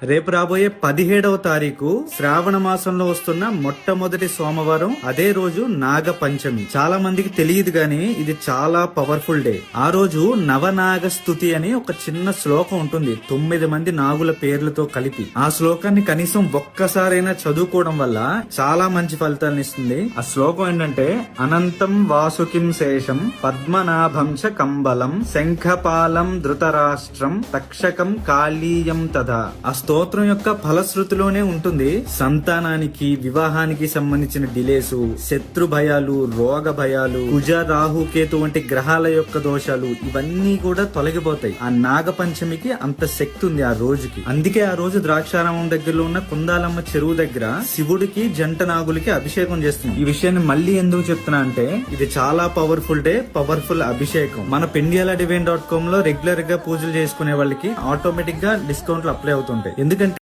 రేపు రాబోయే 17వ తారీఖు శ్రావణ మాసంలో వస్తున్న మొట్టమొదటి సోమవారం. అదే రోజు నాగ పంచమి. చాలా మందికి తెలియదు గాని ఇది చాలా పవర్ఫుల్ డే. ఆ రోజు నవనాగ స్తుతి అని ఒక చిన్న శ్లోకం ఉంటుంది, 9 మంది నాగుల పేర్లతో కలిపి. ఆ శ్లోకాన్ని కనీసం ఒక్కసారైనా చదువుకోవడం వల్ల చాలా మంచి ఫలితాలను ఇస్తుంది. ఆ శ్లోకం ఏంటంటే, అనంతం వాసుకిం శేషం పద్మనాభం చ కంబలం శంఖపాలం ధృతరాష్ట్రం తక్షకం కాళీయం తథా. ఆ స్తోత్రం యొక్క ఫలశ్రుతిలోనే ఉంటుంది సంతానానికి, వివాహానికి సంబంధించిన డిలేస్, శత్రు భయాలు, రోగ భయాలు, కుజ రాహు కేతు వంటి గ్రహాల యొక్క దోషాలు ఇవన్నీ కూడా తొలగిపోతాయి. ఆ నాగ పంచమికి అంత శక్తి ఉంది ఆ రోజుకి. అందుకే ఆ రోజు ద్రాక్షారామం దగ్గరలో ఉన్న కుందాలమ్మ చెరువు దగ్గర శివుడికి, జంట నాగులకి అభిషేకం చేస్తున్నాం. ఈ విషయాన్ని మళ్ళీ ఎందుకు చెప్తున్నా అంటే, ఇది చాలా పవర్ఫుల్ డే, పవర్ఫుల్ అభిషేకం. మన pendiala.com లో రెగ్యులర్ గా పూజలు చేసుకునే వాళ్ళకి ఆటోమేటిక్ గా డిస్కౌంట్లు అప్లై అవుతుంటాయి. ఎందుకంటే